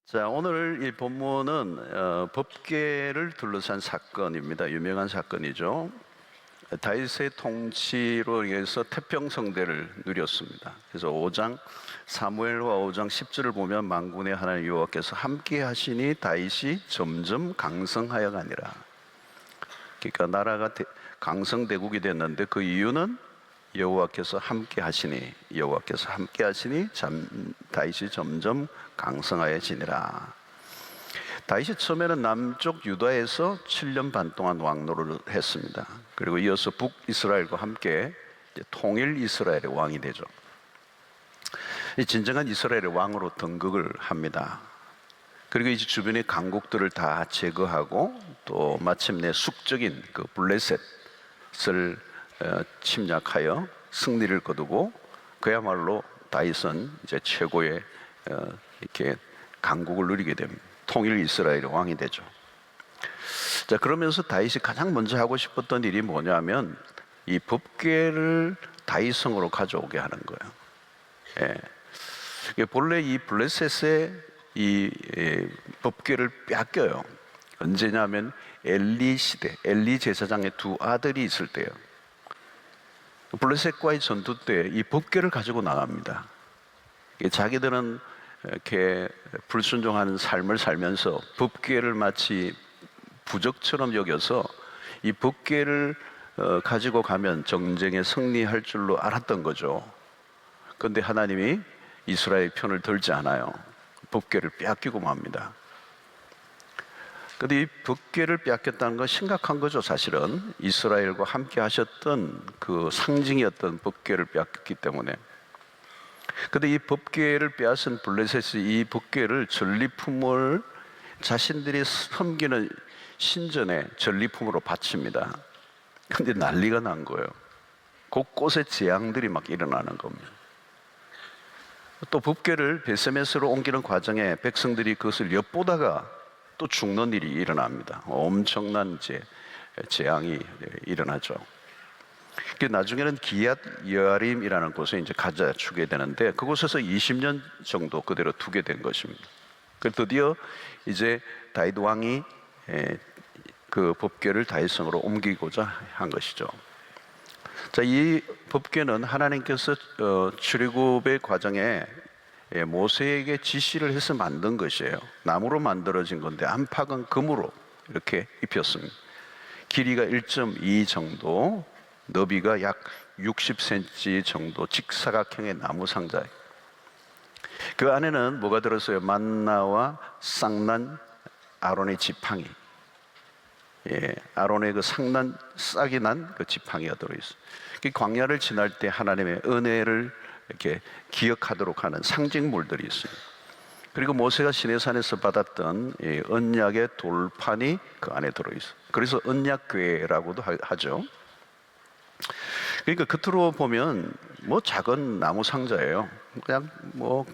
자, 오늘 이 본문은 법궤를 둘러싼 사건입니다. 유명한 사건이죠. 다윗의 통치로 인해서 태평성대를 누렸습니다. 그래서 5장 사무엘하 5장 10절을 보면 만군의 하나님 여호와께서 함께 하시니 다윗이 점점 강성하여 가니라. 그러니까 나라가 강성대국이 됐는데 그 이유는 여호와께서 함께 하시니 다윗이 점점 강성하여지니라. 다윗이 처음에는 남쪽 유다에서 7년 반 동안 왕노를 했습니다. 그리고 이어서 북이스라엘과 함께 통일 이스라엘의 왕이 되죠. 진정한 이스라엘의 왕으로 등극을 합니다. 그리고 이제 주변의 강국들을 다 제거하고 또 마침내 숙적인 그 블레셋을 침략하여 승리를 거두고 그야말로 다윗은 이제 최고의 이렇게 강국을 누리게 됩니다. 통일 이스라엘의 왕이 되죠. 자, 그러면서 다윗이 가장 먼저 하고 싶었던 일이 뭐냐면 이 법궤를 다윗성으로 가져오게 하는 거예요. 본래 이 블레셋의 이 법궤를 뺏겨요. 언제냐면 엘리 시대, 엘리 제사장의 두 아들이 있을 때요. 블레셋과의 전투 때 이 법궤를 가지고 나갑니다. 자기들은 이렇게 불순종하는 삶을 살면서 법궤를 마치 부적처럼 여겨서 이 법궤를 가지고 가면 전쟁에 승리할 줄로 알았던 거죠. 그런데 하나님이 이스라엘 편을 들지 않아요. 법궤를 빼앗기고 맙니다. 그런데 이 법궤를 빼앗겼다는 건 심각한 거죠. 사실은 이스라엘과 함께 하셨던 그 상징이었던 법궤를 빼앗겼기 때문에. 그런데 이 법궤를 빼앗은 블레셋이 이 법궤를 전리품을 자신들이 섬기는 신전에 전리품으로 바칩니다. 그런데 난리가 난 거예요. 곳곳에 재앙들이 막 일어나는 겁니다. 또 법궤를 베세메스로 옮기는 과정에 백성들이 그것을 엿보다가 또 죽는 일이 일어납니다. 엄청난 재앙이 일어나죠. 나중에는 기얏 여아림이라는 곳에 이제 가져주게 되는데 그곳에서 20년 정도 그대로 두게 된 것입니다. 드디어 이제 다윗 왕이 그 법궤를 다윗성으로 옮기고자 한 것이죠. 자, 이 법궤는 하나님께서 출애굽의 과정에 모세에게 지시를 해서 만든 것이에요. 나무로 만들어진 건데 안팎은 금으로 이렇게 입혔습니다. 길이가 1.2 정도, 너비가 약 60cm 정도 직사각형의 나무 상자예요. 그 안에는 뭐가 들었어요? 만나와 쌍난 아론의 지팡이. 아론의 그 상난 싹이 난 그 지팡이가 들어있어요. 광야를 지날 때 하나님의 은혜를 이렇게 기억하도록 하는 상징물들이 있어요. 그리고 모세가 시내산에서 받았던 이 언약의 돌판이 그 안에 들어있어요. 그래서 언약궤라고도 하죠. 그러니까 겉으로 보면 뭐 작은 나무 상자예요. 그냥 뭐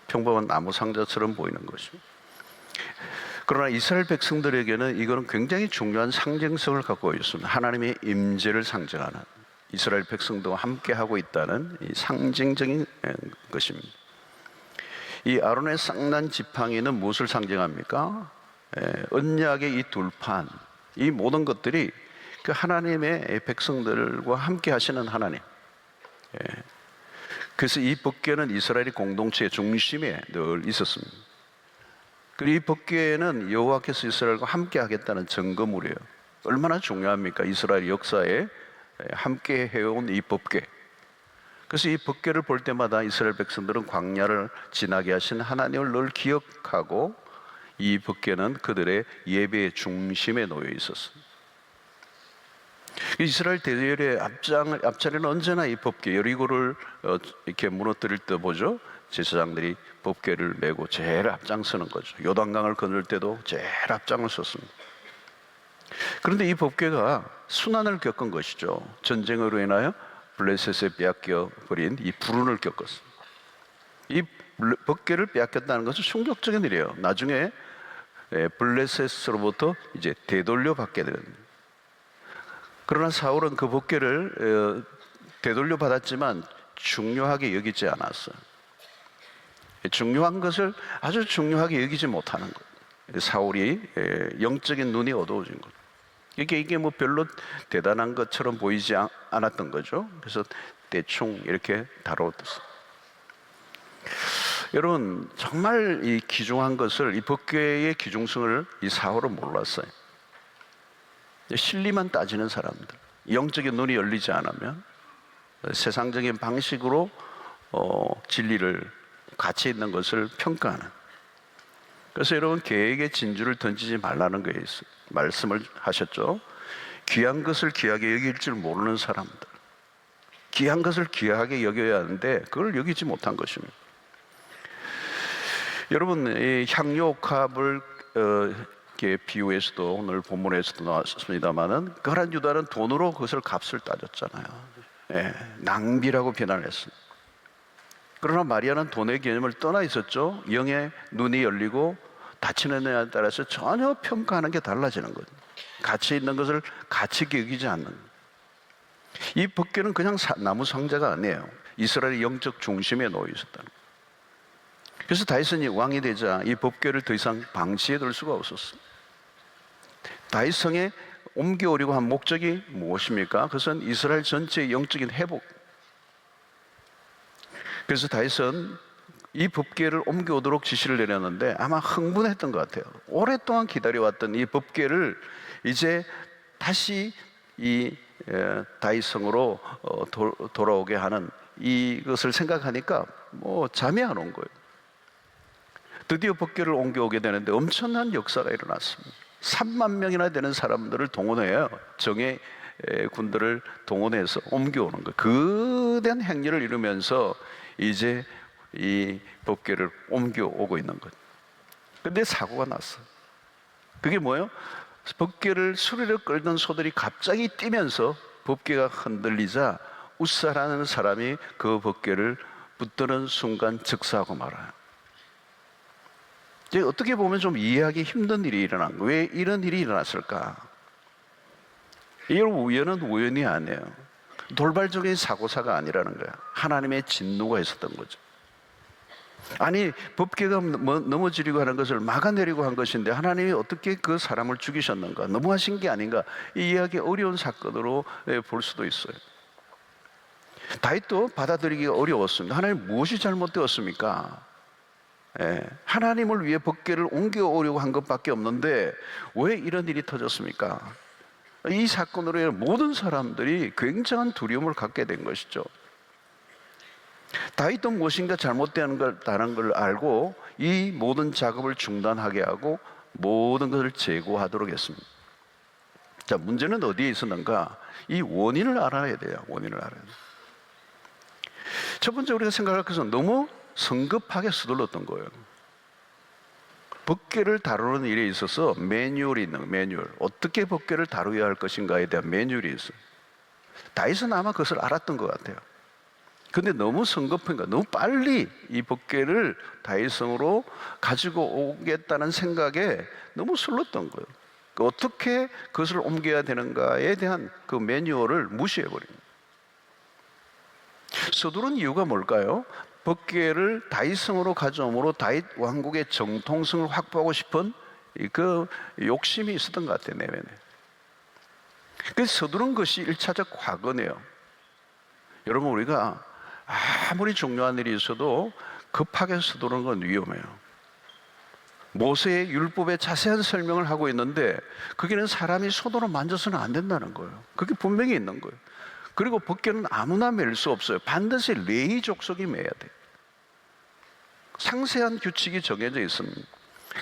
평범한 나무 상자처럼 보이는 것이죠. 그러나 이스라엘 백성들에게는 이거는 굉장히 중요한 상징성을 갖고 있습니다. 하나님의 임재를 상징하는, 이스라엘 백성들과 함께 하고 있다는 이 상징적인 것입니다. 이 아론의 쌍난 지팡이는 무엇을 상징합니까? 언약의 이 둘판, 이 모든 것들이 그 하나님의 백성들과 함께 하시는 하나님. 그래서 이 법궤는 이스라엘의 공동체의 중심에 늘 있었습니다. 그리고 이 법궤는 여호와께서 이스라엘과 함께 하겠다는 증거물이에요. 얼마나 중요합니까? 이스라엘 역사에 함께 해온 이 법궤. 그래서 이 법궤를 볼 때마다 이스라엘 백성들은 광야를 지나게 하신 하나님을 늘 기억하고 이 법궤는 그들의 예배의 중심에 놓여 있었습니다. 이스라엘 대열의 앞자리는 언제나 이 법궤, 여리고를 이렇게 무너뜨릴 때 보죠. 제사장들이 법궤를 메고 제일 앞장서는 거죠. 요단강을 건널 때도 제일 앞장을 섰습니다. 그런데 이 법궤가 순환을 겪은 것이죠. 전쟁으로 인하여 블레셋에 빼앗겨 버린 이 불운을 겪었습니다. 이 법궤를 빼앗겼다는 것은 충격적인 일이에요. 나중에 블레셋으로부터 이제 되돌려 받게 됩니다. 그러나 사울은 그 법궤를 되돌려 받았지만 중요하게 여기지 않았어요. 중요한 것을 아주 중요하게 여기지 못하는 것. 사울이 영적인 눈이 어두워진 것. 이게 뭐 별로 대단한 것처럼 보이지 않았던 거죠. 그래서 대충 이렇게 다뤄뒀어요. 여러분, 정말 이 귀중한 것을, 이 법궤의 귀중성을 이 사울은 몰랐어요. 실리만 따지는 사람들, 영적인 눈이 열리지 않으면 세상적인 방식으로 진리를, 가치 있는 것을 평가하는. 그래서 여러분, 계획의 진주를 던지지 말라는 거에 말씀을 하셨죠. 귀한 것을 귀하게 여길 줄 모르는 사람들, 귀한 것을 귀하게 여겨야 하는데 그걸 여기지 못한 것입니다. 여러분, 이 향유옥합을 비유에서도 오늘 본문에서도 나왔습니다만은, 그런 유다는 돈으로 그것을 값을 따졌잖아요. 낭비라고 비난했습니다. 그러나 마리아는 돈의 개념을 떠나 있었죠. 영의 눈이 열리고 다치는 데에 따라서 전혀 평가하는 게 달라지는 거죠. 가치 있는 것을 가치 있게 여기지 않는 거예요. 이 법궤는 그냥 나무 상자가 아니에요. 이스라엘의 영적 중심에 놓여 있었다는 거예요. 그래서 다윗이 왕이 되자 이 법궤를 더 이상 방치해 둘 수가 없었어요. 다윗 성에 옮겨오려고 한 목적이 무엇입니까? 그것은 이스라엘 전체의 영적인 회복. 그래서 다윗은 이 법궤를 옮겨오도록 지시를 내렸는데 아마 흥분했던 것 같아요. 오랫동안 기다려왔던 이 법궤를 이제 다시 이 다윗 성으로 돌아오게 하는 이것을 생각하니까 뭐 잠이 안 온 거예요. 드디어 법궤를 옮겨오게 되는데 엄청난 역사가 일어났습니다. 3만 명이나 되는 사람들을 동원해요. 정예 군들을 동원해서 옮겨오는 거예요. 거대한 행렬을 이루면서 이제 이 법궤를 옮겨오고 있는 거예요. 근데 사고가 났어요. 그게 뭐예요? 법궤를 수레로 끌던 소들이 갑자기 뛰면서 법궤가 흔들리자 웃사라는 사람이 그 법궤를 붙드는 순간 즉사하고 말아요. 어떻게 보면 좀 이해하기 힘든 일이 일어난 거예요. 왜 이런 일이 일어났을까? 이런 우연은 우연이 아니에요. 돌발적인 사고사가 아니라는 거야. 하나님의 진노가 있었던 거죠. 아니, 법궤가 넘어지려고 하는 것을 막아내려고 한 것인데 하나님이 어떻게 그 사람을 죽이셨는가? 너무하신 게 아닌가? 이해하기 어려운 사건으로 볼 수도 있어요. 다윗도 받아들이기가 어려웠습니다. 하나님 무엇이 잘못되었습니까? 하나님을 위해 법궤를 옮겨오려고 한 것밖에 없는데 왜 이런 일이 터졌습니까? 이 사건으로 모든 사람들이 굉장한 두려움을 갖게 된 것이죠. 다윗도 무엇인가 잘못되는 걸 알고 이 모든 작업을 중단하게 하고 모든 것을 재고하도록 했습니다. 자, 문제는 어디에 있었는가? 이 원인을 알아야 돼요. 원인을 알아야 돼요. 첫 번째 우리가 생각할 것은 너무 성급하게 서둘렀던 거예요. 법궤를 다루는 일에 있어서 매뉴얼이 있는 거예요. 매뉴얼. 어떻게 법궤를 다루어야 할 것인가에 대한 매뉴얼이 있어요. 다윗은 아마 그것을 알았던 것 같아요. 근데 너무 성급하니까 너무 빨리 이 법궤를 다윗성으로 가지고 오겠다는 생각에 너무 슬렀던 거예요. 어떻게 그것을 옮겨야 되는가에 대한 그 매뉴얼을 무시해버립니다. 서두른 이유가 뭘까요? 법궤를 다윗성으로 가져옴으로 다윗 왕국의 정통성을 확보하고 싶은 그 욕심이 있었던 것 같아요, 내면에. 그래서 서두른 것이 1차적 과거네요. 여러분, 우리가 아무리 중요한 일이 있어도 급하게 서두르는 건 위험해요. 모세의 율법의 자세한 설명을 하고 있는데 거기는 사람이 손으로 만져서는 안 된다는 거예요. 그게 분명히 있는 거예요. 그리고 법궤는 아무나 맬 수 없어요. 반드시 레위 족속이 매야 돼요. 상세한 규칙이 정해져 있습니다.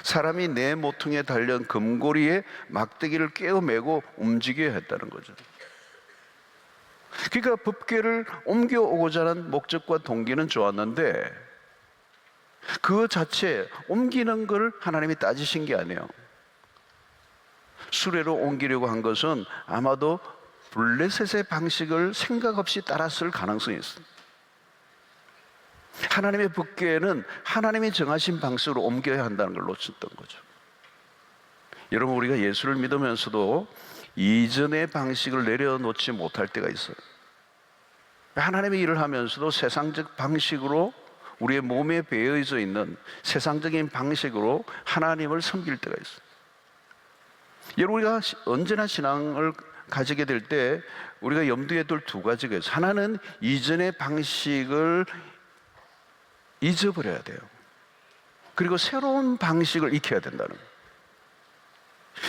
사람이 내 모퉁이에 달린 금고리에 막대기를 깨어 메고 움직여야 했다는 거죠. 그러니까 법궤를 옮겨오고자 하는 목적과 동기는 좋았는데 그 자체 옮기는 걸 하나님이 따지신 게 아니에요. 수레로 옮기려고 한 것은 아마도 블레셋의 방식을 생각 없이 따랐을 가능성이 있습니다. 하나님의 법궤는 하나님이 정하신 방식으로 옮겨야 한다는 걸 놓쳤던 거죠. 여러분, 우리가 예수를 믿으면서도 이전의 방식을 내려놓지 못할 때가 있어요. 하나님의 일을 하면서도 세상적 방식으로 우리의 몸에 배어져 있는 세상적인 방식으로 하나님을 섬길 때가 있어요. 여러분, 우리가 언제나 신앙을 가지게 될 때 우리가 염두에 둘 두 가지가 있어요. 하나는 이전의 방식을 잊어버려야 돼요. 그리고 새로운 방식을 익혀야 된다는 거예요.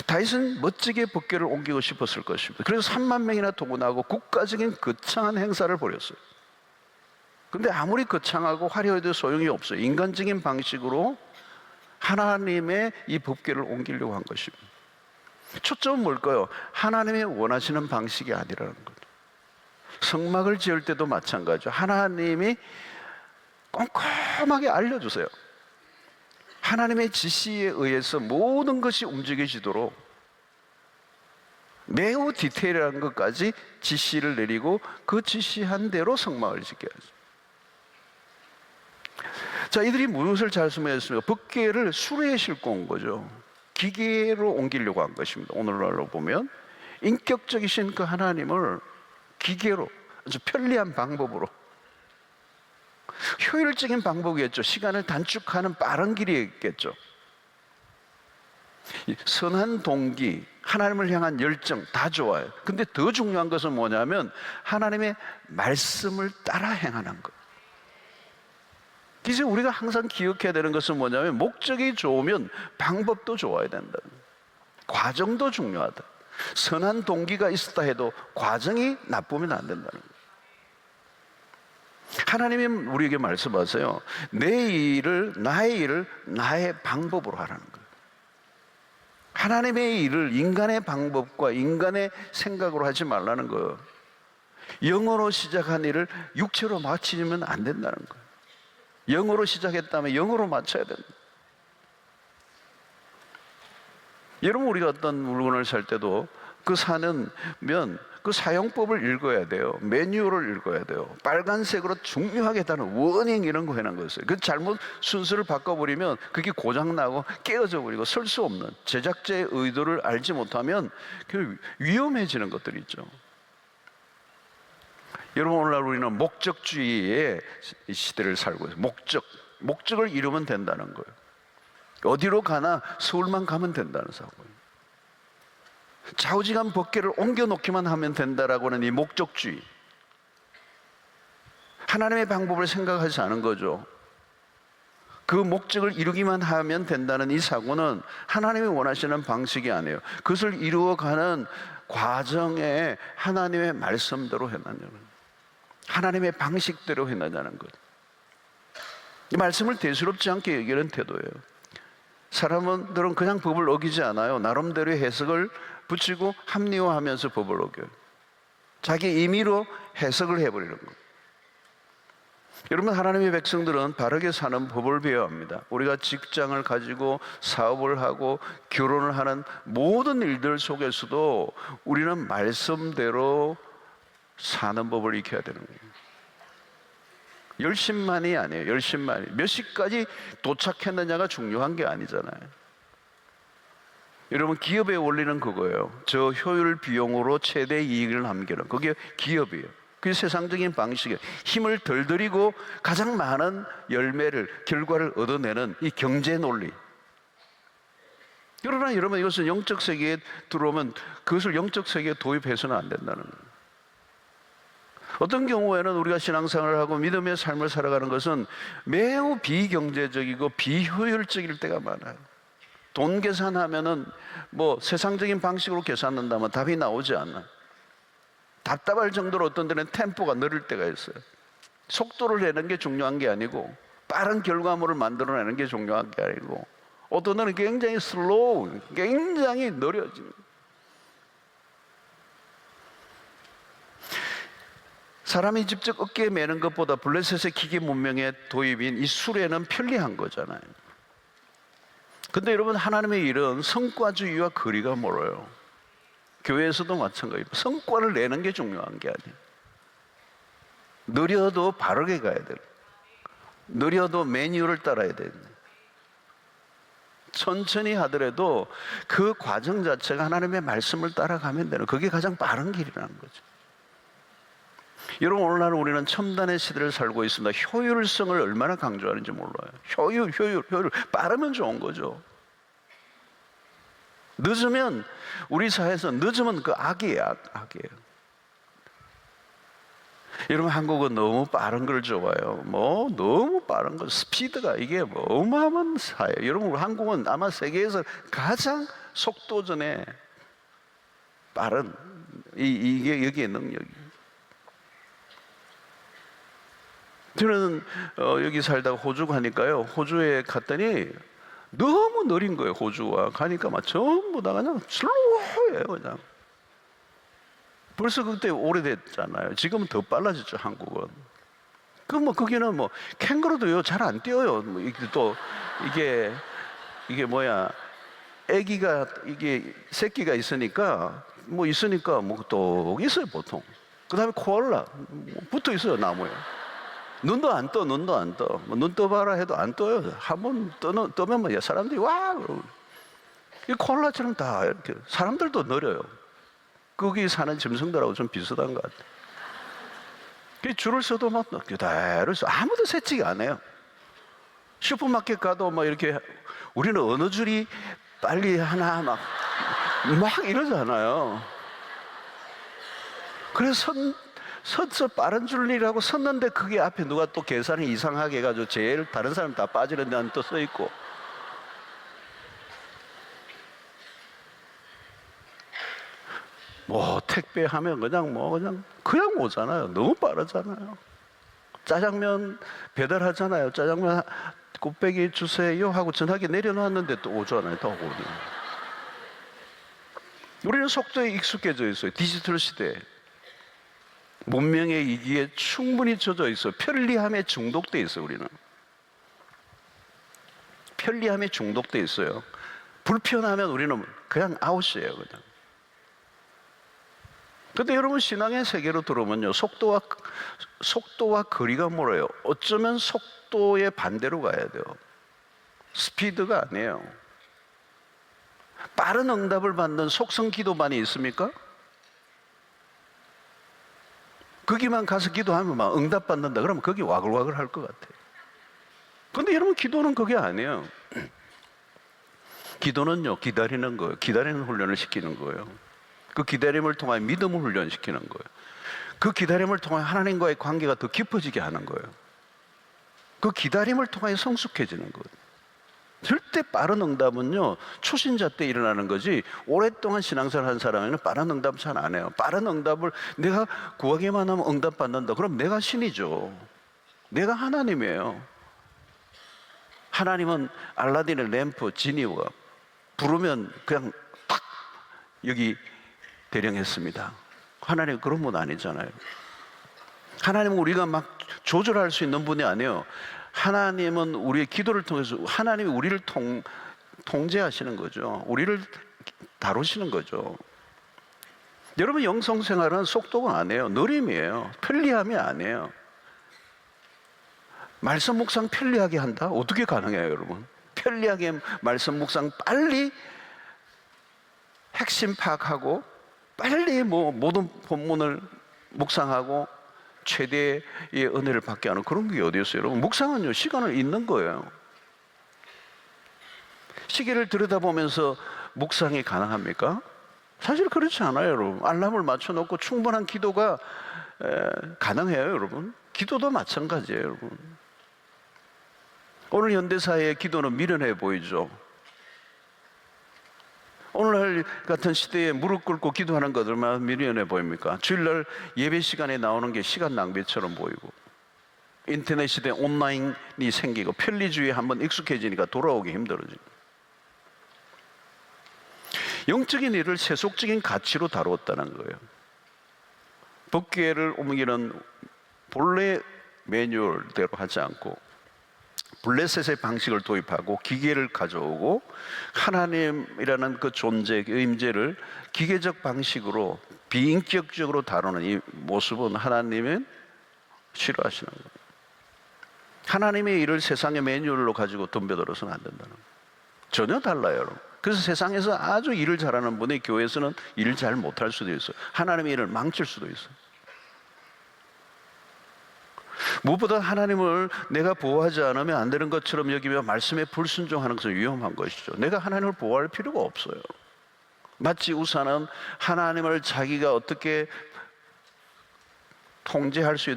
다윗은 멋지게 법궤를 옮기고 싶었을 것입니다. 그래서 3만 명이나 동원하고 국가적인 거창한 행사를 벌였어요. 그런데 아무리 거창하고 화려해도 소용이 없어요. 인간적인 방식으로 하나님의 이 법궤를 옮기려고 한 것입니다. 초점은 뭘까요? 하나님이 원하시는 방식이 아니라는 거죠. 성막을 지을 때도 마찬가지죠. 하나님이 꼼꼼하게 알려주세요. 하나님의 지시에 의해서 모든 것이 움직여지도록 매우 디테일한 것까지 지시를 내리고 그 지시한 대로 성막을 짓게 하죠. 자, 이들이 무엇을 잘 설명했습니까? 법궤를 수레에 싣고 온 거죠. 기계로 옮기려고 한 것입니다. 오늘날로 보면 인격적이신 그 하나님을 기계로, 아주 편리한 방법으로, 효율적인 방법이겠죠. 시간을 단축하는 빠른 길이겠죠. 선한 동기, 하나님을 향한 열정 다 좋아요. 근데 더 중요한 것은 뭐냐면 하나님의 말씀을 따라 행하는 것. 그래서 우리가 항상 기억해야 되는 것은 뭐냐면 목적이 좋으면 방법도 좋아야 된다. 과정도 중요하다. 선한 동기가 있었다 해도 과정이 나쁘면 안 된다는 거예요. 하나님이 우리에게 말씀하세요. 나의 일을 나의 방법으로 하라는 거예요. 하나님의 일을 인간의 방법과 인간의 생각으로 하지 말라는 거예요. 영어로 시작한 일을 육체로 마치면 안 된다는 거예요. 영어로 시작했다면 영어로 마쳐야 된다. 여러분, 우리가 어떤 물건을 살 때도 그 사면 그 사용법을 읽어야 돼요. 매뉴얼을 읽어야 돼요. 빨간색으로 중요하게 다는 워닝 이런 거 해놓은 거였어요. 그 잘못 순서를 바꿔버리면 그게 고장나고 깨어져 버리고 쓸 수 없는, 제작자의 의도를 알지 못하면 위험해지는 것들이 있죠. 여러분, 오늘날 우리는 목적주의의 시대를 살고 있어요. 목적을 이루면 된다는 거예요. 어디로 가나 서울만 가면 된다는 사고예요. 좌우지간 법궤를 옮겨놓기만 하면 된다라고 하는 이 목적주의, 하나님의 방법을 생각하지 않은 거죠. 그 목적을 이루기만 하면 된다는 이 사고는 하나님이 원하시는 방식이 아니에요. 그것을 이루어가는 과정에 하나님의 말씀대로 해나가는, 하나님의 방식대로 해나가는 것. 이 말씀을 대수롭지 않게 여기는 태도예요. 사람들은 그냥 법을 어기지 않아요. 나름대로의 해석을 붙이고 합리화하면서 법을 어겨요. 자기 임의로 해석을 해버리는 거예요. 여러분, 하나님의 백성들은 바르게 사는 법을 배워야 합니다. 우리가 직장을 가지고 사업을 하고 결혼을 하는 모든 일들 속에서도 우리는 말씀대로 사는 법을 익혀야 되는 거예요. 열심만이 아니에요. 열심만이. 몇 시까지 도착했느냐가 중요한 게 아니잖아요. 여러분, 기업의 원리는 그거예요. 저 효율 비용으로 최대 이익을 남기는, 그게 기업이에요. 그게 세상적인 방식이에요. 힘을 덜 들이고 가장 많은 결과를 얻어내는 이 경제 논리. 그러나 여러분, 이것은 영적 세계에 들어오면 그것을 영적 세계에 도입해서는 안 된다는 거예요. 어떤 경우에는 우리가 신앙생활을 하고 믿음의 삶을 살아가는 것은 매우 비경제적이고 비효율적일 때가 많아요. 돈 계산하면은 세상적인 방식으로 계산한다면 답이 나오지 않아. 답답할 정도로 어떤 데는 템포가 느릴 때가 있어요. 속도를 내는 게 중요한 게 아니고 빠른 결과물을 만들어내는 게 중요한 게 아니고 어떤 데는 굉장히 슬로우, 굉장히 느려집니다. 사람이 직접 어깨에 매는 것보다 블레셋의 기계 문명의 도입인 이 수레는 편리한 거잖아요. 근데 여러분, 하나님의 일은 성과주의와 거리가 멀어요. 교회에서도 마찬가지입니다. 성과를 내는 게 중요한 게 아니에요. 느려도 바르게 가야 돼요. 느려도 매뉴얼을 따라야 돼요. 천천히 하더라도 그 과정 자체가 하나님의 말씀을 따라가면 되는, 그게 가장 빠른 길이라는 거죠. 여러분, 오늘날 우리는 첨단의 시대를 살고 있습니다. 효율성을 얼마나 강조하는지 몰라요. 효율. 빠르면 좋은 거죠. 늦으면, 우리 사회에서 늦으면 그 악이에요. 여러분, 한국은 너무 빠른 걸 좋아해요. 너무 빠른 거, 스피드가 이게 어마어마한 사회. 여러분, 한국은 아마 세계에서 가장 속도전에 빠른, 이게 여기에 능력이. 저는 여기 살다가 호주 가니까요, 호주에 갔더니 너무 느린 거예요. 호주와 가니까 막 전부 다 그냥 슬로우해요. 그냥. 벌써 그때 오래됐잖아요. 지금은 더 빨라졌죠, 한국은. 거기는 캥거루도요, 잘 안 뛰어요. 이게 뭐야, 애기가, 이게 새끼가 있으니까, 또 있어요, 보통. 그 다음에 코알라, 붙어 있어요, 나무에. 눈도 안 떠. 눈 떠봐라 해도 안 떠요. 한번 뜨면 사람들이 와! 이 코알라처럼 다 이렇게. 사람들도 느려요. 거기 사는 짐승들하고 좀 비슷한 것 같아요. 줄을 서도 그대로 아무도 세치기 안 해요. 슈퍼마켓 가도 이렇게, 우리는 어느 줄이 빨리 하나 막 이러잖아요. 그래서 서서 빠른 줄이라고 섰는데, 그게 앞에 누가 또 계산을 이상하게 해가지고 제일 다른 사람 다 빠지는 데는 또 서 있고. 택배하면 그냥 오잖아요. 너무 빠르잖아요. 짜장면 배달하잖아요. 짜장면 곱빼기 주세요 하고 전화기 내려놨는데 또 오잖아요. 더 오니. 우리는 속도에 익숙해져 있어요. 디지털 시대에. 문명의 이기에 충분히 젖어 있어요. 편리함에 중독돼 있어요. 우리는 편리함에 중독돼 있어요. 불편하면 우리는 그냥 아웃이에요. 그냥. 근데 여러분, 신앙의 세계로 들어오면요, 속도와 거리가 멀어요. 어쩌면 속도의 반대로 가야 돼요. 스피드가 아니에요. 빠른 응답을 받는 속성 기도만이 있습니까? 거기만 가서 기도하면 막 응답받는다 그러면 거기 와글와글 할 것 같아요. 근데 여러분, 기도는 그게 아니에요. 기도는요, 기다리는 거예요. 기다리는 훈련을 시키는 거예요. 그 기다림을 통하여 믿음을 훈련시키는 거예요. 그 기다림을 통하여 하나님과의 관계가 더 깊어지게 하는 거예요. 그 기다림을 통하여 성숙해지는 거예요. 절대 빠른 응답은요, 초신자 때 일어나는 거지, 오랫동안 신앙생활 한 사람에는 빠른 응답 잘 안 해요. 빠른 응답을 내가 구하기만 하면 응답 받는다. 그럼 내가 신이죠. 내가 하나님이에요. 하나님은 알라딘의 램프 지니와 부르면 그냥 탁 여기 대령했습니다. 하나님 그런 분 아니잖아요. 하나님은 우리가 막 조절할 수 있는 분이 아니에요. 하나님은 우리의 기도를 통해서 하나님이 우리를 통제하시는 거죠. 우리를 다루시는 거죠. 여러분, 영성생활은 속도가 아니에요. 느림이에요. 편리함이 아니에요. 말씀 묵상 편리하게 한다? 어떻게 가능해요, 여러분? 편리하게 말씀 묵상 빨리 핵심 파악하고 빨리 모든 본문을 묵상하고 최대의 은혜를 받게 하는 그런 게 어디 있어요, 여러분? 묵상은요, 시간을 잊는 거예요. 시계를 들여다보면서 묵상이 가능합니까? 사실 그렇지 않아요, 여러분. 알람을 맞춰놓고 충분한 기도가 가능해요, 여러분. 기도도 마찬가지예요, 여러분. 오늘 현대사회의 기도는 미련해 보이죠. 오늘날 같은 시대에 무릎 꿇고 기도하는 것 얼마나 미련해 보입니까? 주일날 예배 시간에 나오는 게 시간 낭비처럼 보이고, 인터넷 시대에 온라인이 생기고 편리주의에 한번 익숙해지니까 돌아오기 힘들어지고, 영적인 일을 세속적인 가치로 다루었다는 거예요. 법궤를 옮기는 본래 매뉴얼대로 하지 않고 블레셋의 방식을 도입하고 기계를 가져오고 하나님이라는 그 존재, 그 임재를 기계적 방식으로 비인격적으로 다루는 이 모습은 하나님은 싫어하시는 거예요. 하나님의 일을 세상의 매뉴얼로 가지고 덤벼들어서는 안 된다는 거예요. 전혀 달라요, 여러분. 그래서 세상에서 아주 일을 잘하는 분이 교회에서는 일을 잘 못할 수도 있어요. 하나님의 일을 망칠 수도 있어요. 무엇보다 하나님을 내가 보호하지 않으면 안 되는 것처럼 여기며 말씀에 불순종하는 것은 위험한 것이죠. 내가 하나님을 보호할 필요가 없어요. 마치 우사는 하나님을 자기가 어떻게 통제할 수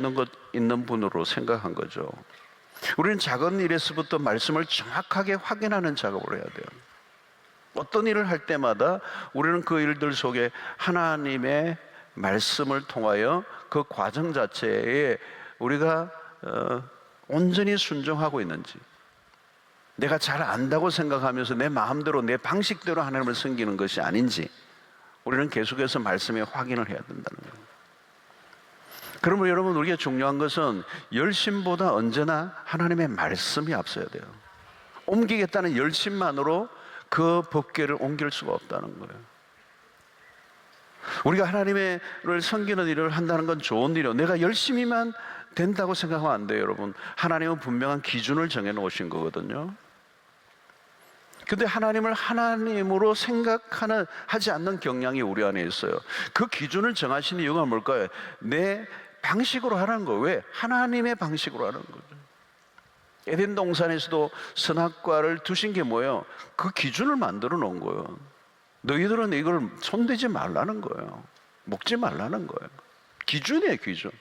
있는 분으로 생각한 거죠. 우리는 작은 일에서부터 말씀을 정확하게 확인하는 작업을 해야 돼요. 어떤 일을 할 때마다 우리는 그 일들 속에 하나님의 말씀을 통하여 그 과정 자체에 우리가 온전히 순종하고 있는지, 내가 잘 안다고 생각하면서 내 마음대로 내 방식대로 하나님을 섬기는 것이 아닌지 우리는 계속해서 말씀에 확인을 해야 된다는 거예요. 그러면 여러분, 우리가 중요한 것은 열심보다 언제나 하나님의 말씀이 앞서야 돼요. 옮기겠다는 열심만으로 그 법궤를 옮길 수가 없다는 거예요. 우리가 하나님을 섬기는 일을 한다는 건 좋은 일이에요. 내가 열심히만 된다고 생각하면 안 돼요, 여러분. 하나님은 분명한 기준을 정해 놓으신 거거든요. 근데 하나님을 하나님으로 하지 않는 경향이 우리 안에 있어요. 그 기준을 정하신 이유가 뭘까요? 내 방식으로 하라는 거예요. 왜? 하나님의 방식으로 하는 거죠. 에덴 동산에서도 선악과를 두신 게 뭐예요? 그 기준을 만들어 놓은 거예요. 너희들은 이걸 손대지 말라는 거예요. 먹지 말라는 거예요. 기준이에요, 기준.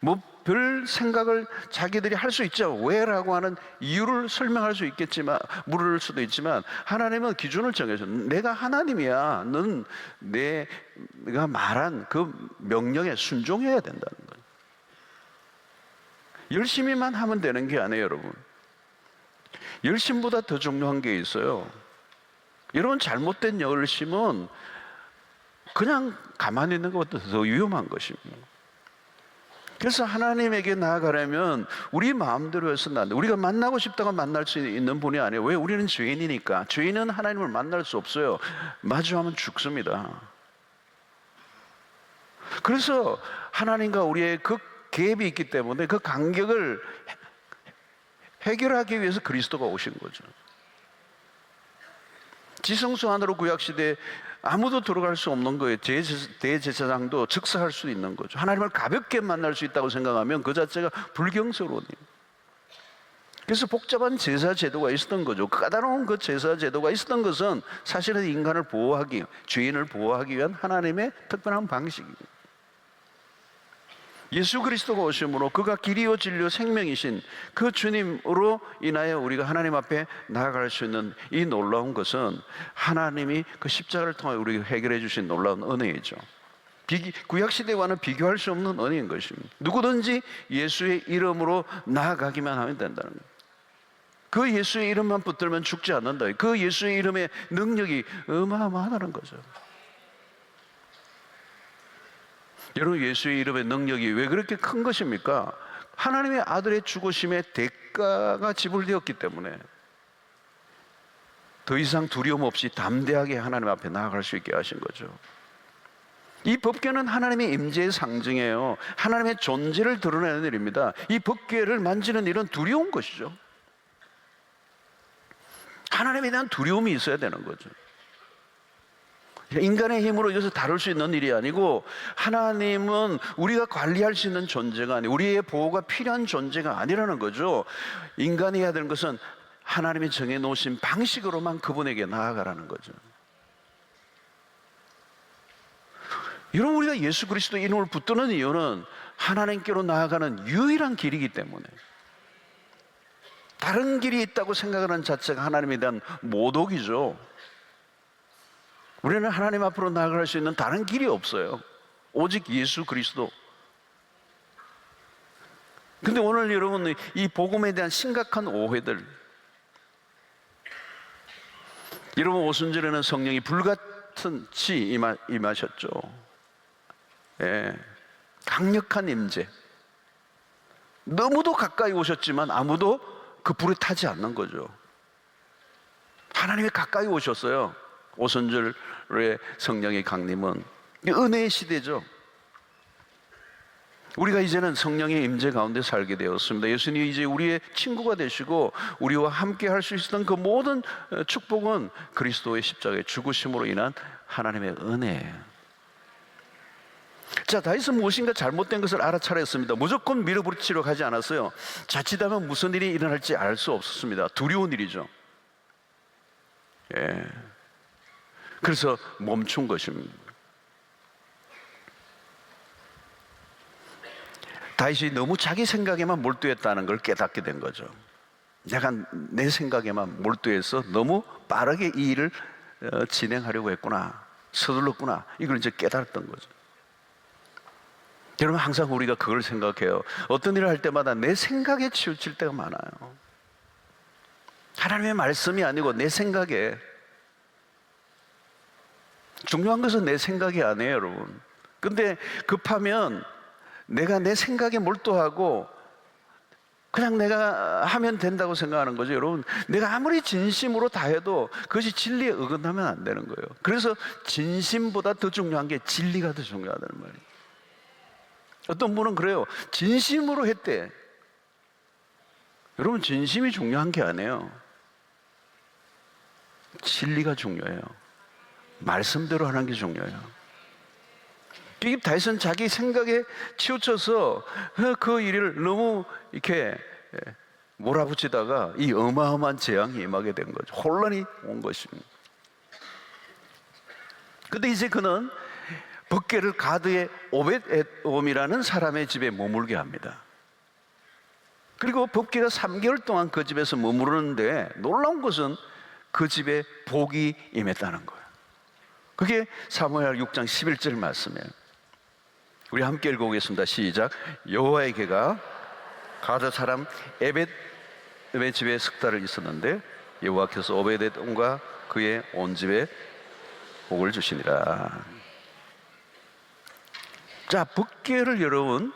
뭐 별 생각을 자기들이 할 수 있죠. 왜라고 하는 이유를 설명할 수 있겠지만, 물을 수도 있지만, 하나님은 기준을 정해서 내가 하나님이야. 넌 내가 말한 그 명령에 순종해야 된다는 거예요. 열심히만 하면 되는 게 아니에요, 여러분. 열심보다 더 중요한 게 있어요. 여러분, 잘못된 열심은 그냥 가만히 있는 것보다 더 위험한 것입니다. 그래서 하나님에게 나아가려면 우리 마음대로 해서는 안 돼. 우리가 만나고 싶다고 만날 수 있는 분이 아니에요. 왜? 우리는 죄인이니까. 죄인은 하나님을 만날 수 없어요. 마주하면 죽습니다. 그래서 하나님과 우리의 그 갭이 있기 때문에 그 간격을 해결하기 위해서 그리스도가 오신 거죠. 지성소 안으로 구약시대에 아무도 들어갈 수 없는 거예요. 대제사장도 즉사할 수 있는 거죠. 하나님을 가볍게 만날 수 있다고 생각하면 그 자체가 불경스러운 일이에요. 그래서 복잡한 제사 제도가 있었던 거죠. 까다로운 그 제사 제도가 있었던 것은 사실은 인간을 보호하기, 죄인을 보호하기 위한 하나님의 특별한 방식입니다. 예수 그리스도가 오심으로 그가 길이요 진리요 생명이신 그 주님으로 인하여 우리가 하나님 앞에 나아갈 수 있는 이 놀라운 것은 하나님이 그 십자가를 통해 우리에게 해결해 주신 놀라운 은혜이죠. 구약시대와는 비교할 수 없는 은혜인 것입니다. 누구든지 예수의 이름으로 나아가기만 하면 된다는 거예요. 그 예수의 이름만 붙들면 죽지 않는다. 그 예수의 이름의 능력이 어마어마하다는 거죠. 여러분, 예수의 이름의 능력이 왜 그렇게 큰 것입니까? 하나님의 아들의 죽으심의 대가가 지불되었기 때문에 더 이상 두려움 없이 담대하게 하나님 앞에 나아갈 수 있게 하신 거죠. 이 법궤는 하나님의 임재의 상징이에요. 하나님의 존재를 드러내는 일입니다. 이 법궤를 만지는 일은 두려운 것이죠. 하나님에 대한 두려움이 있어야 되는 거죠. 인간의 힘으로 이것을 다룰 수 있는 일이 아니고, 하나님은 우리가 관리할 수 있는 존재가 아니고 우리의 보호가 필요한 존재가 아니라는 거죠. 인간이 해야 되는 것은 하나님이 정해놓으신 방식으로만 그분에게 나아가라는 거죠. 여러분, 우리가 예수 그리스도 이름을 붙드는 이유는 하나님께로 나아가는 유일한 길이기 때문에, 다른 길이 있다고 생각하는 자체가 하나님에 대한 모독이죠. 우리는 하나님 앞으로 나아갈 수 있는 다른 길이 없어요. 오직 예수 그리스도. 근데 오늘 여러분, 이 복음에 대한 심각한 오해들, 여러분, 오순절에는 성령이 불같이 임하셨죠. 예, 강력한 임재. 너무도 가까이 오셨지만 아무도 그 불에 타지 않는 거죠. 하나님이 가까이 오셨어요. 오순절의 성령의 강림은 은혜의 시대죠. 우리가 이제는 성령의 임재 가운데 살게 되었습니다. 예수님이 이제 우리의 친구가 되시고 우리와 함께 할 수 있었던 그 모든 축복은 그리스도의 십자가의 죽으심으로 인한 하나님의 은혜예요. 자, 다윗은 무엇인가 잘못된 것을 알아차렸습니다. 무조건 밀어붙이려고 하지 않았어요. 자칫하면 무슨 일이 일어날지 알 수 없었습니다. 두려운 일이죠. 예. 그래서 멈춘 것입니다. 다윗이 너무 자기 생각에만 몰두했다는 걸 깨닫게 된 거죠. 내가 내 생각에만 몰두해서 너무 빠르게 이 일을 진행하려고 했구나, 서둘렀구나, 이걸 이제 깨달았던 거죠. 여러분, 항상 우리가 그걸 생각해요. 어떤 일을 할 때마다 내 생각에 치우칠 때가 많아요. 하나님의 말씀이 아니고 내 생각에. 중요한 것은 내 생각이 아니에요, 여러분. 근데 급하면 내가 내 생각에 몰두하고 그냥 내가 하면 된다고 생각하는 거죠. 여러분, 내가 아무리 진심으로 다 해도 그것이 진리에 어긋나면 안 되는 거예요. 그래서 진심보다 더 중요한 게 진리가 더 중요하다는 말이에요. 어떤 분은 그래요. 진심으로 했대. 여러분, 진심이 중요한 게 아니에요. 진리가 중요해요. 말씀대로 하는 게 중요해요. 다윗은 자기 생각에 치우쳐서 그 일을 너무 이렇게 몰아붙이다가 이 어마어마한 재앙이 임하게 된 거죠. 혼란이 온 것입니다. 근데 이제 그는 법궤를 가드의 오벳에돔이라는 사람의 집에 머물게 합니다. 그리고 법궤가 3개월 동안 그 집에서 머무르는데 놀라운 것은 그 집에 복이 임했다는 거예요. 그게 사무엘 6장 11절 말씀이에요. 우리 함께 읽어보겠습니다. 시작. 여호와의 궤가 가드 사람 에벳의 집에 석 달을 있었는데 여호와께서 오벳에돔과 그의 온 집에 복을 주시니라. 자, 법궤를 여러분,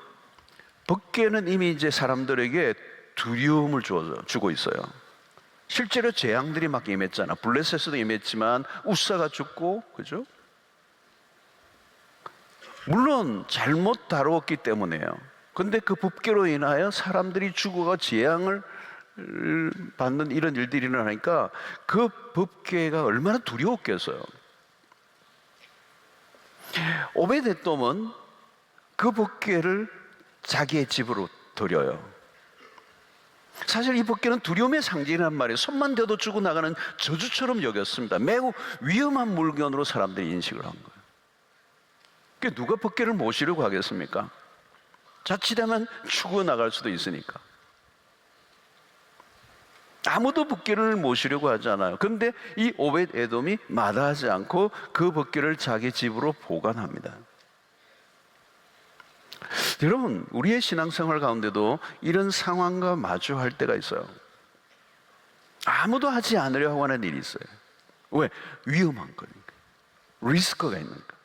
법궤는 이미 이제 사람들에게 두려움을 주고 있어요. 실제로 재앙들이 막 임했잖아. 블레셋에도 임했지만 우사가 죽고, 그죠? 물론 잘못 다루었기 때문에요. 근데 그 법궤로 인하여 사람들이 죽어가 재앙을 받는 이런 일들이 일어나니까 그 법궤가 얼마나 두려웠겠어요. 오벳에돔은 그 법궤를 자기의 집으로 들여요. 사실 이 법궤는 두려움의 상징이란 말이에요. 손만 대도 죽어나가는 저주처럼 여겼습니다. 매우 위험한 물건으로 사람들이 인식을 한 거예요. 누가 법궤를 모시려고 하겠습니까? 자칫하면 죽어나갈 수도 있으니까. 아무도 법궤를 모시려고 하지 않아요. 그런데 이 오벳에돔이 마다하지 않고 그 법궤를 자기 집으로 보관합니다. 여러분, 우리의 신앙생활 가운데도 이런 상황과 마주할 때가 있어요. 아무도 하지 않으려고 하는 일이 있어요. 왜? 위험한 거니까. 리스크가 있으니까.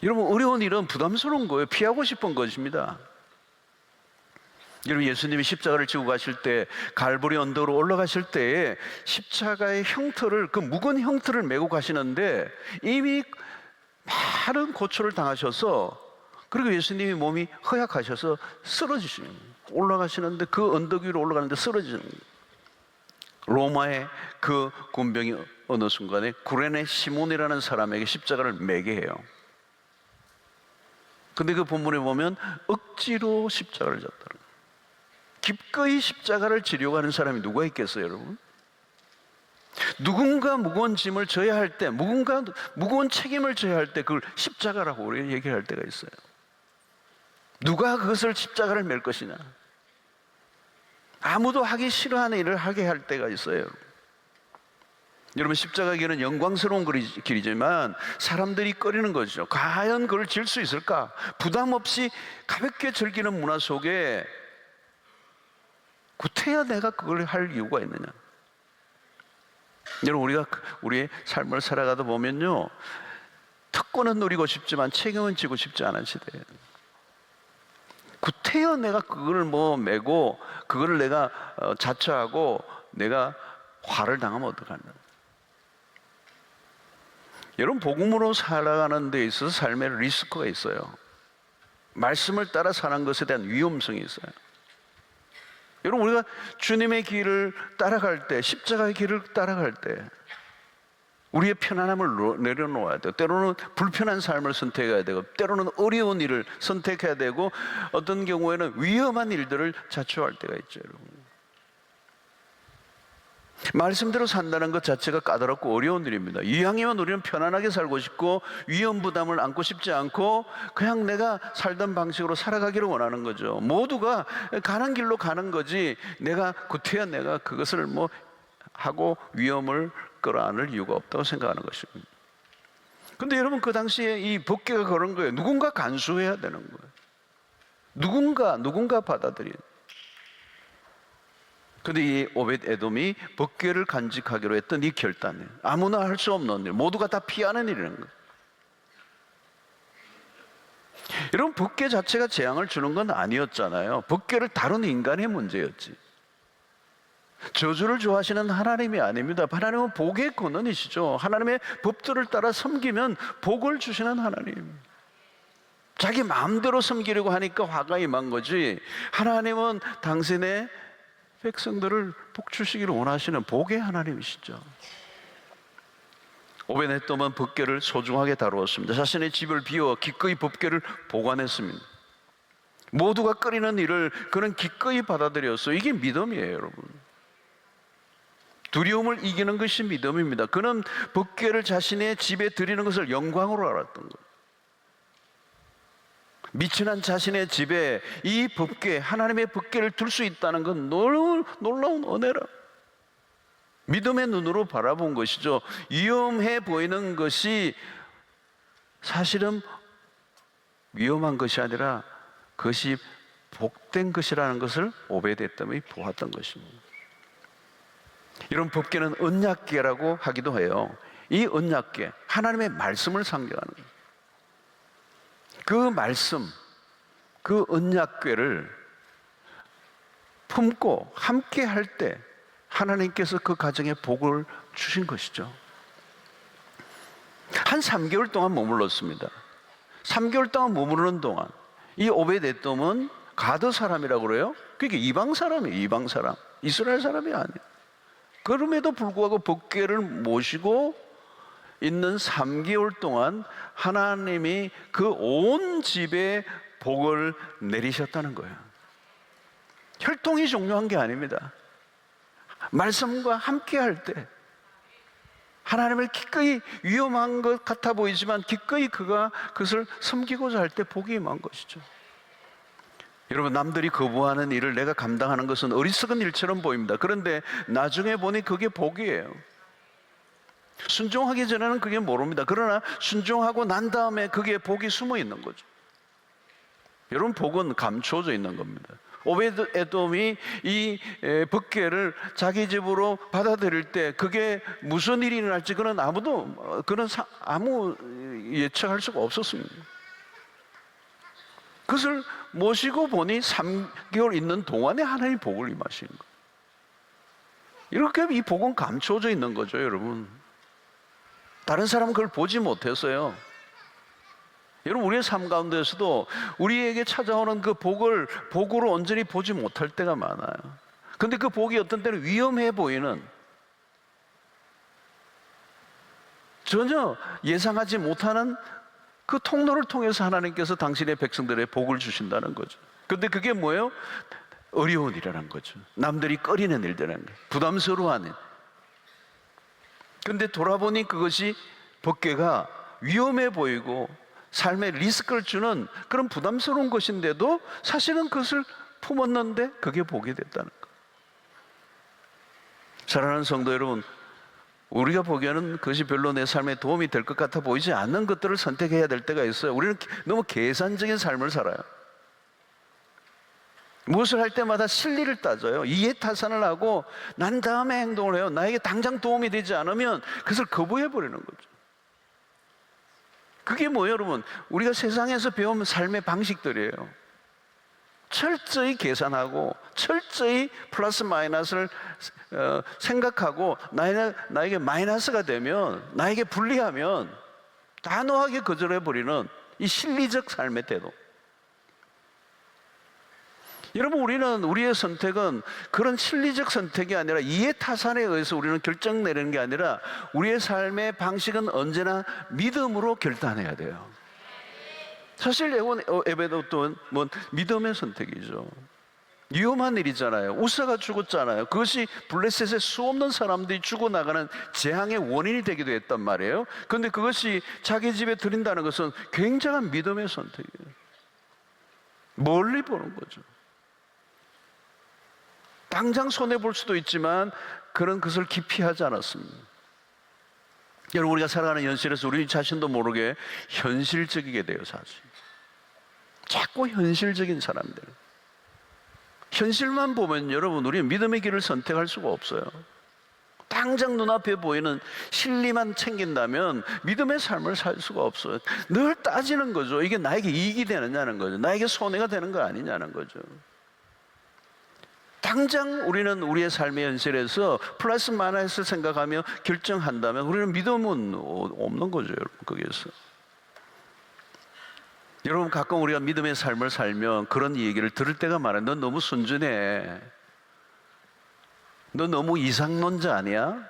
여러분, 어려운 일은 부담스러운 거예요. 피하고 싶은 것입니다. 여러분, 예수님이 십자가를 지고 가실 때, 갈보리 언덕으로 올라가실 때 십자가의 형틀을, 그 무거운 형틀을 메고 가시는데 이미 많은 고초를 당하셔서, 그리고 예수님이 몸이 허약하셔서 쓰러지시는 거예요. 올라가시는데, 그 언덕 위로 올라가는데 쓰러지는 거예요. 로마의 그 군병이 어느 순간에 구레네 시몬이라는 사람에게 십자가를 매게 해요. 근데 그 본문에 보면 억지로 십자가를 졌다는 거예요. 기꺼이 십자가를 지려고 하는 사람이 누가 있겠어요, 여러분? 누군가 무거운 짐을 져야 할 때, 누군가 무거운 책임을 져야 할 때 그걸 십자가라고 우리가 얘기할 때가 있어요. 누가 그것을 십자가를 맬 것이냐? 아무도 하기 싫어하는 일을 하게 할 때가 있어요. 여러분, 십자가 길은 영광스러운 길이지만 사람들이 꺼리는 거죠. 과연 그걸 질 수 있을까? 부담 없이 가볍게 즐기는 문화 속에 구태야 내가 그걸 할 이유가 있느냐? 여러분, 우리가 우리의 삶을 살아가다 보면요, 특권은 누리고 싶지만 책임은 지고 싶지 않은 시대예요. 구태여 내가 그걸 메고 그거를 내가 자처하고 내가 화를 당하면 어떡하냐? 여러분, 복음으로 살아가는 데 있어서 삶의 리스크가 있어요. 말씀을 따라 사는 것에 대한 위험성이 있어요. 여러분, 우리가 주님의 길을 따라갈 때, 십자가의 길을 따라갈 때 우리의 편안함을 내려놓아야 돼요. 때로는 불편한 삶을 선택해야 되고, 때로는 어려운 일을 선택해야 되고, 어떤 경우에는 위험한 일들을 자초할 때가 있죠, 여러분. 말씀대로 산다는 것 자체가 까다롭고 어려운 일입니다. 이왕이면 우리는 편안하게 살고 싶고 위험 부담을 안고 싶지 않고 그냥 내가 살던 방식으로 살아가기를 원하는 거죠. 모두가 가는 길로 가는 거지, 내가 구태여 내가 그것을 뭐 하고 위험을 끌어안을 이유가 없다고 생각하는 것입니다. 근데 여러분, 그 당시에 이 법궤가 그런 거예요. 누군가 간수해야 되는 거예요. 누군가 받아들여야 돼요. 근데 이 오벳 에돔이 법궤를 간직하기로 했던 이 결단을 아무나 할 수 없는 일, 모두가 다 피하는 일이라는 거예요. 여러분, 법궤 자체가 재앙을 주는 건 아니었잖아요. 법궤를 다루는 인간의 문제였지. 저주를 좋아하시는 하나님이 아닙니다. 하나님은 복의 근원이시죠. 하나님의 법들을 따라 섬기면 복을 주시는 하나님. 자기 마음대로 섬기려고 하니까 화가 임한 거지, 하나님은 당신의 백성들을 복 주시기를 원하시는 복의 하나님이시죠. 오벳 에돔은 법궤를 소중하게 다루었습니다. 자신의 집을 비워 기꺼이 법궤를 보관했습니다. 모두가 끓이는 일을 그는 기꺼이 받아들였어요. 이게 믿음이에요, 여러분. 두려움을 이기는 것이 믿음입니다. 그는 법궤를 자신의 집에 드리는 것을 영광으로 알았던 거예요. 미천한 자신의 집에 이 법궤, 하나님의 법궤를 둘 수 있다는 건 놀라운 은혜라. 믿음의 눈으로 바라본 것이죠. 위험해 보이는 것이 사실은 위험한 것이 아니라 그것이 복된 것이라는 것을 오벳 에돔이 보았던 것입니다. 이런 법궤는 언약궤라고 하기도 해요. 이 언약궤, 하나님의 말씀을 상징하는 거예요. 그 말씀, 그 언약궤를 품고 함께 할 때 하나님께서 그 가정에 복을 주신 것이죠. 한 3개월 동안 머물렀습니다. 3개월 동안 머무르는 동안 이 오벳 에돔은 가드 사람이라고 그래요. 그게 이방 사람이에요. 이방 사람, 이스라엘 사람이 아니에요. 그럼에도 불구하고 법궤를 모시고 있는 3개월 동안 하나님이 그 온 집에 복을 내리셨다는 거예요. 혈통이 종료한 게 아닙니다. 말씀과 함께 할 때 하나님을 기꺼이, 위험한 것 같아 보이지만 기꺼이 그가 그것을 섬기고자 할 때 복이 임한 것이죠. 여러분, 남들이 거부하는 일을 내가 감당하는 것은 어리석은 일처럼 보입니다. 그런데 나중에 보니 그게 복이에요. 순종하기 전에는 그게 모릅니다. 그러나 순종하고 난 다음에 그게 복이 숨어 있는 거죠. 여러분, 복은 감추어져 있는 겁니다. 오벳 에돔이 이 법궤를 자기 집으로 받아들일 때 그게 무슨 일이 일어날지 그는 아무 예측할 수가 없었습니다. 그것을 모시고 보니 3개월 있는 동안에 하나님 복을 임하시는 거예요. 이렇게 이 복은 감추어져 있는 거죠, 여러분. 다른 사람은 그걸 보지 못했어요. 여러분, 우리의 삶 가운데서도 우리에게 찾아오는 그 복을 복으로 온전히 보지 못할 때가 많아요. 그런데 그 복이 어떤 때는 위험해 보이는, 전혀 예상하지 못하는 그 통로를 통해서 하나님께서 당신의 백성들의 복을 주신다는 거죠. 그런데 그게 뭐예요? 어려운 일이라는 거죠. 남들이 꺼리는 일이라는 거예요. 부담스러워하는. 그런데 돌아보니 그것이 법궤가 위험해 보이고 삶에 리스크를 주는 그런 부담스러운 것인데도 사실은 그것을 품었는데 그게 복이 됐다는 거예요. 사랑하는 성도 여러분, 우리가 보기에는 그것이 별로 내 삶에 도움이 될 것 같아 보이지 않는 것들을 선택해야 될 때가 있어요. 우리는 너무 계산적인 삶을 살아요. 무엇을 할 때마다 실리를 따져요. 이해타산을 하고 난 다음에 행동을 해요. 나에게 당장 도움이 되지 않으면 그것을 거부해버리는 거죠. 그게 뭐예요, 여러분? 우리가 세상에서 배운 삶의 방식들이에요. 철저히 계산하고 철저히 플러스 마이너스를 생각하고 나에게 마이너스가 되면, 나에게 불리하면 단호하게 거절해버리는 이 실리적 삶의 태도. 여러분, 우리의 선택은 그런 실리적 선택이 아니라 이해타산에 의해서 우리는 결정 내리는 게 아니라 우리의 삶의 방식은 언제나 믿음으로 결단해야 돼요. 사실 에베도는 믿음의 선택이죠. 위험한 일이잖아요. 우사가 죽었잖아요. 그것이 블레셋의 수없는 사람들이 죽어나가는 재앙의 원인이 되기도 했단 말이에요. 그런데 그것이 자기 집에 들인다는 것은 굉장한 믿음의 선택이에요. 멀리 보는 거죠. 당장 손해볼 수도 있지만 그런 것을 기피하지 않았습니다. 여러분, 우리가 살아가는 현실에서 우리 자신도 모르게 현실적이게 돼요. 사실 자꾸 현실적인 사람들, 현실만 보면 여러분, 우리는 믿음의 길을 선택할 수가 없어요. 당장 눈앞에 보이는 실리만 챙긴다면 믿음의 삶을 살 수가 없어요. 늘 따지는 거죠. 이게 나에게 이익이 되느냐는 거죠. 나에게 손해가 되는 거 아니냐는 거죠. 당장 우리는 우리의 삶의 현실에서 플러스 마이너스를 생각하며 결정한다면 우리는 믿음은 없는 거죠. 여러분, 거기에서. 여러분, 가끔 우리가 믿음의 삶을 살면 그런 얘기를 들을 때가 많아요. 넌 너무 순진해. 너 너무 이상론자 아니야?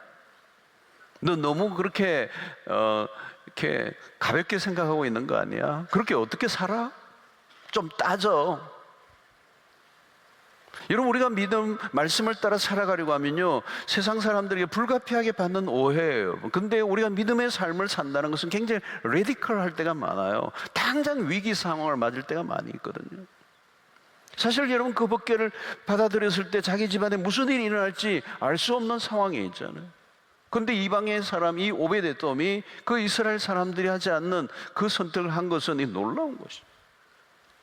너 너무 그렇게 이렇게 가볍게 생각하고 있는 거 아니야? 그렇게 어떻게 살아? 좀 따져. 여러분, 우리가 믿음 말씀을 따라 살아가려고 하면요, 세상 사람들에게 불가피하게 받는 오해예요. 근데 우리가 믿음의 삶을 산다는 것은 굉장히 레디컬할 때가 많아요. 당장 위기 상황을 맞을 때가 많이 있거든요. 사실 여러분, 그 법궤를 받아들였을 때 자기 집안에 무슨 일이 일어날지 알 수 없는 상황에 있잖아요. 그런데 이방의 사람, 이 오베데돔이 그 이스라엘 사람들이 하지 않는 그 선택을 한 것은 이 놀라운 것이죠.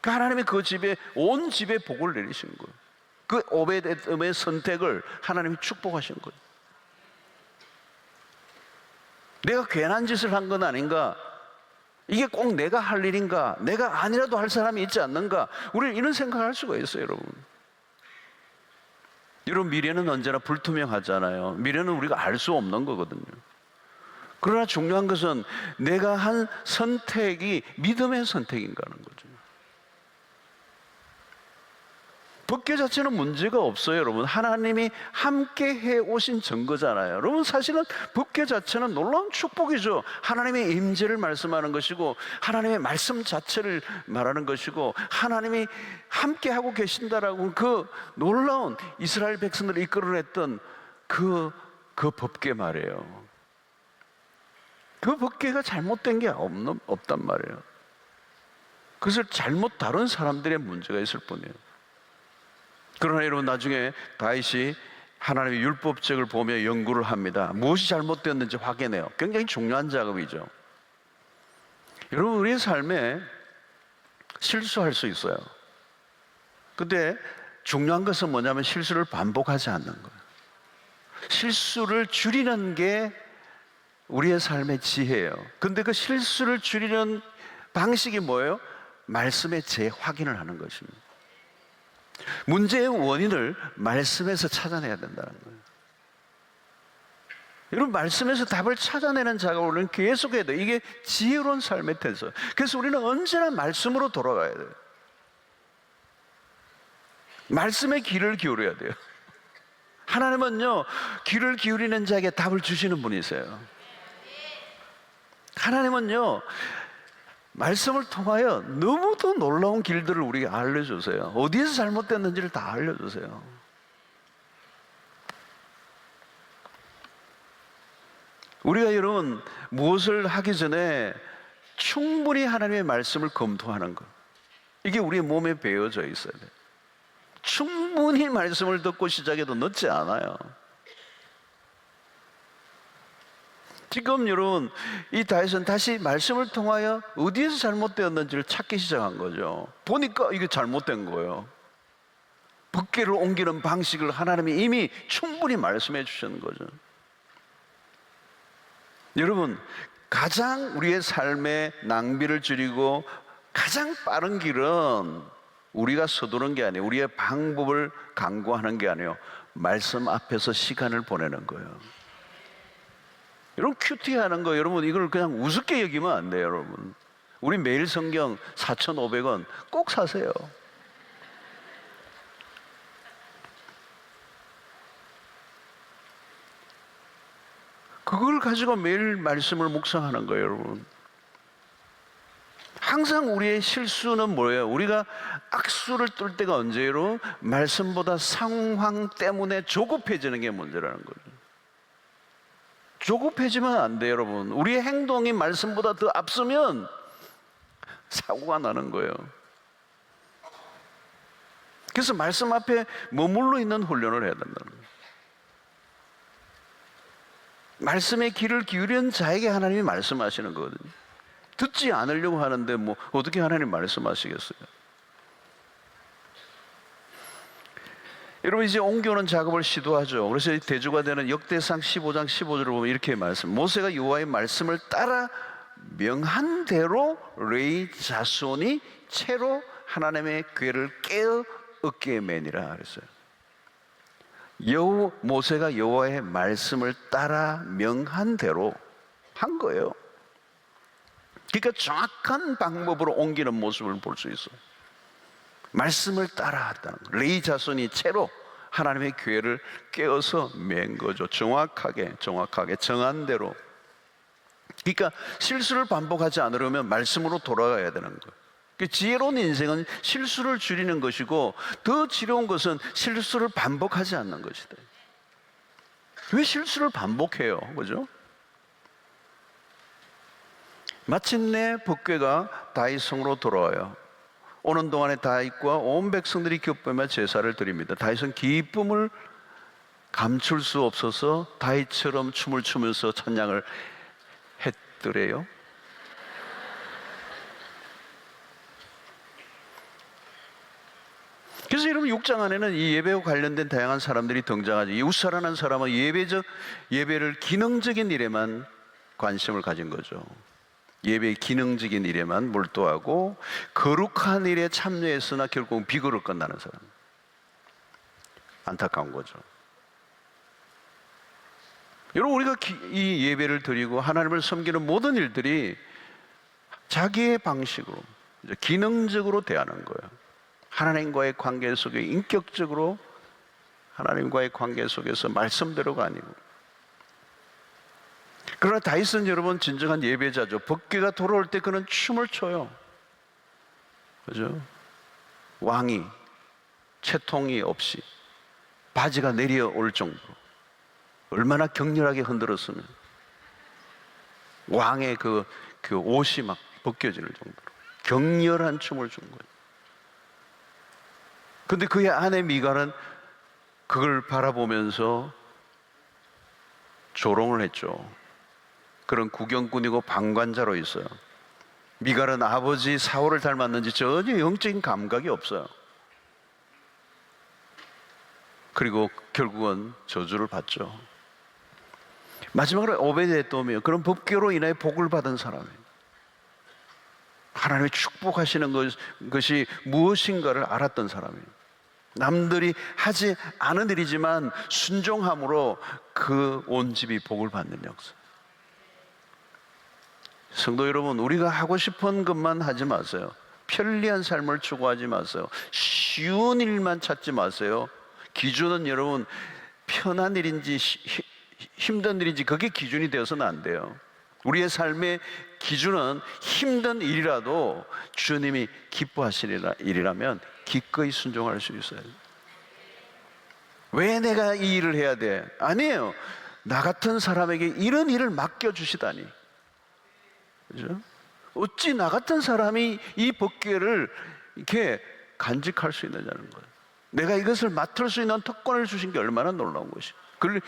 하나님이 그 집에, 온 집에 복을 내리신 거예요. 그 오베데돔의 선택을 하나님이 축복하신 거예요. 내가 괜한 짓을 한 건 아닌가? 이게 꼭 내가 할 일인가? 내가 아니라도 할 사람이 있지 않는가? 우리는 이런 생각을 할 수가 있어요, 여러분. 여러분, 미래는 언제나 불투명하잖아요. 미래는 우리가 알 수 없는 거거든요. 그러나 중요한 것은 내가 한 선택이 믿음의 선택인가 하는 거죠. 법궤 자체는 문제가 없어요, 여러분. 하나님이 함께 해 오신 증거잖아요. 여러분, 사실은 법궤 자체는 놀라운 축복이죠. 하나님의 임재를 말씀하는 것이고, 하나님의 말씀 자체를 말하는 것이고, 하나님이 함께 하고 계신다라고 그 놀라운 이스라엘 백성들을 이끌어냈던 그 법궤 말이에요. 그 법궤가 잘못된 게 없단 말이에요. 그것을 잘못 다룬 사람들의 문제가 있을 뿐이에요. 그러나 여러분, 나중에 다윗이 하나님의 율법책을 보며 연구를 합니다. 무엇이 잘못되었는지 확인해요. 굉장히 중요한 작업이죠. 여러분, 우리의 삶에 실수할 수 있어요. 근데 중요한 것은 뭐냐면 실수를 반복하지 않는 거예요. 실수를 줄이는 게 우리의 삶의 지혜예요. 근데 그 실수를 줄이는 방식이 뭐예요? 말씀의 재확인을 하는 것입니다. 문제의 원인을 말씀에서 찾아내야 된다는 거예요. 여러분, 말씀에서 답을 찾아내는 작업을 우리는 계속해야 돼요. 이게 지혜로운 삶의 태세. 그래서 우리는 언제나 말씀으로 돌아가야 돼요. 말씀에 귀를 기울여야 돼요. 하나님은요, 귀를 기울이는 자에게 답을 주시는 분이세요. 하나님은요, 말씀을 통하여 너무도 놀라운 길들을 우리에게 알려주세요. 어디에서 잘못됐는지를 다 알려주세요. 우리가 여러분, 무엇을 하기 전에 충분히 하나님의 말씀을 검토하는 것, 이게 우리의 몸에 배어져 있어야 돼요. 충분히 말씀을 듣고 시작해도 늦지 않아요. 지금 여러분, 이 다윗은 다시 말씀을 통하여 어디에서 잘못되었는지를 찾기 시작한 거죠. 보니까 이게 잘못된 거예요. 법궤를 옮기는 방식을 하나님이 이미 충분히 말씀해 주시는 거죠. 여러분, 가장 우리의 삶의 낭비를 줄이고 가장 빠른 길은 우리가 서두르는 게 아니에요. 우리의 방법을 강구하는 게 아니에요. 말씀 앞에서 시간을 보내는 거예요. 여러분, 큐티하는 거, 여러분, 이걸 그냥 우습게 여기면 안 돼요, 여러분. 우리 매일 성경 4,500원 꼭 사세요. 그걸 가지고 매일 말씀을 묵상하는 거예요, 여러분. 항상 우리의 실수는 뭐예요? 우리가 악수를 뜰 때가 언제로? 말씀보다 상황 때문에 조급해지는 게 문제라는 거죠. 조급해지면 안 돼요, 여러분. 우리의 행동이 말씀보다 더 앞서면 사고가 나는 거예요. 그래서 말씀 앞에 머물러 있는 훈련을 해야 된다는 거예요. 말씀의 귀를 기울인 자에게 하나님이 말씀하시는 거거든요. 듣지 않으려고 하는데 뭐 어떻게 하나님 말씀하시겠어요? 여러분, 이제 옮겨오는 작업을 시도하죠. 그래서 대조가 되는 역대상 15장 15절을 보면 이렇게 말씀, 모세가 여호와의 말씀을 따라 명한 대로 레위 자손이 채로 하나님의 궤를 깨어 어깨에 매니라 그랬어요. 모세가 여호와의 말씀을 따라 명한 대로 한 거예요. 그러니까 정확한 방법으로 옮기는 모습을 볼 수 있어요. 말씀을 따라 했다는 거예요. 레위 자손이 채로 하나님의 궤를 깨어서 맨 거죠. 정확하게 정한 대로. 그러니까 실수를 반복하지 않으려면 말씀으로 돌아가야 되는 거예요. 지혜로운 인생은 실수를 줄이는 것이고, 더 지혜로운 것은 실수를 반복하지 않는 것이다. 왜 실수를 반복해요? 그죠? 마침내 법궤가 다윗 성으로 돌아와요. 오는 동안에 다윗과 온 백성들이 기뻐하며 제사를 드립니다. 다윗은 기쁨을 감출 수 없어서 다윗처럼 춤을 추면서 찬양을 했더래요. 그래서 여러분, 6장 안에는 이 예배와 관련된 다양한 사람들이 등장하죠. 이 우사라는 사람은 예배를 기능적인 일에만 관심을 가진 거죠. 예배의 기능적인 일에만 몰두하고 거룩한 일에 참여했으나 결국은 비거로 끝나는 사람. 안타까운 거죠. 여러분, 우리가 이 예배를 드리고 하나님을 섬기는 모든 일들이 자기의 방식으로 기능적으로 대하는 거예요. 하나님과의 관계 속에 인격적으로 하나님과의 관계 속에서 말씀대로가 아니고. 그러나 다윗은 여러분 진정한 예배자죠. 법궤가 돌아올 때 그는 춤을 춰요. 그죠? 왕이 채통이 없이 바지가 내려올 정도로 얼마나 격렬하게 흔들었으면 왕의 그 옷이 막 벗겨질 정도로 격렬한 춤을 춘 거예요. 근데 그의 아내 미갈은 그걸 바라보면서 조롱을 했죠. 그런 구경꾼이고 방관자로 있어요. 미갈은 아버지 사울을 닮았는지 전혀 영적인 감각이 없어요. 그리고 결국은 저주를 받죠. 마지막으로 오베드에돔이에요. 그런 법궤로 인하여 복을 받은 사람이에요. 하나님의 축복하시는 것이 무엇인가를 알았던 사람이에요. 남들이 하지 않은 일이지만 순종함으로 그 온 집이 복을 받는 역사. 성도 여러분, 우리가 하고 싶은 것만 하지 마세요. 편리한 삶을 추구하지 마세요. 쉬운 일만 찾지 마세요. 기준은 여러분 편한 일인지 힘든 일인지 그게 기준이 되어서는 안 돼요. 우리의 삶의 기준은 힘든 일이라도 주님이 기뻐하시는 일이라면 기꺼이 순종할 수 있어요. 왜 내가 이 일을 해야 돼? 아니에요. 나 같은 사람에게 이런 일을 맡겨주시다니. 그죠? 어찌 나 같은 사람이 이 법궤를 이렇게 간직할 수 있느냐는 거예요. 내가 이것을 맡을 수 있는 특권을 주신 게 얼마나 놀라운 것이에요. 그걸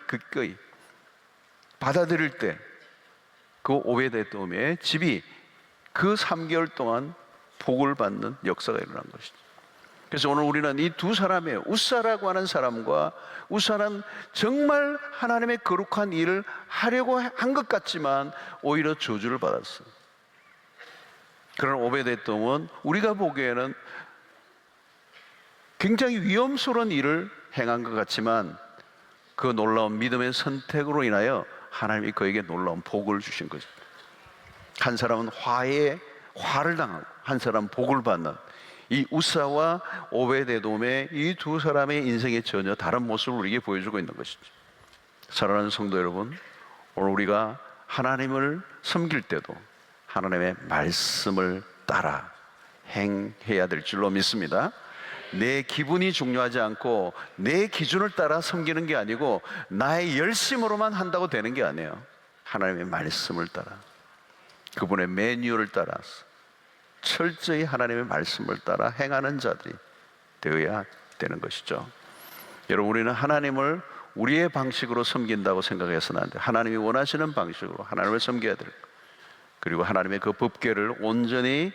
기꺼이 받아들일 때 그 오베데돔의 집이 그 3개월 동안 복을 받는 역사가 일어난 것이죠. 그래서 오늘 우리는 이 두 사람의 우사라고 하는 사람과 우사는 정말 하나님의 거룩한 일을 하려고 한 것 같지만 오히려 저주를 받았어요. 그런 오베데돔은 우리가 보기에는 굉장히 위험스러운 일을 행한 것 같지만 그 놀라운 믿음의 선택으로 인하여 하나님이 그에게 놀라운 복을 주신 거죠. 한 사람은 화를 당하고 한 사람은 복을 받는 이 우사와 오베데돔의 이 두 사람의 인생의 전혀 다른 모습을 우리에게 보여주고 있는 것이죠. 사랑하는 성도 여러분, 오늘 우리가 하나님을 섬길 때도 하나님의 말씀을 따라 행해야 될 줄로 믿습니다. 내 기분이 중요하지 않고 내 기준을 따라 섬기는 게 아니고 나의 열심으로만 한다고 되는 게 아니에요. 하나님의 말씀을 따라, 그분의 매뉴얼을 따라서 철저히 하나님의 말씀을 따라 행하는 자들이 되어야 되는 것이죠. 여러분, 우리는 하나님을 우리의 방식으로 섬긴다고 생각해서는 안 돼요. 하나님이 원하시는 방식으로 하나님을 섬겨야 될 거예요. 그리고 하나님의 그 법궤를 온전히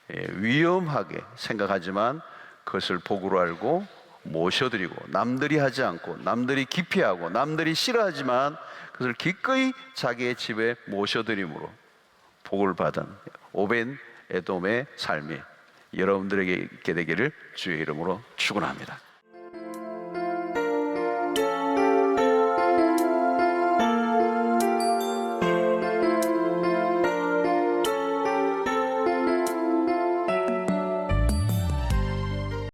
위험하게 생각하지만 그것을 복으로 알고 모셔드리고, 남들이 하지 않고 남들이 기피하고 남들이 싫어하지만 그것을 기꺼이 자기의 집에 모셔드림으로 복을 받은 오벤 에돔의 삶이 여러분들에게 있게 되기를 주의 이름으로 축원합니다.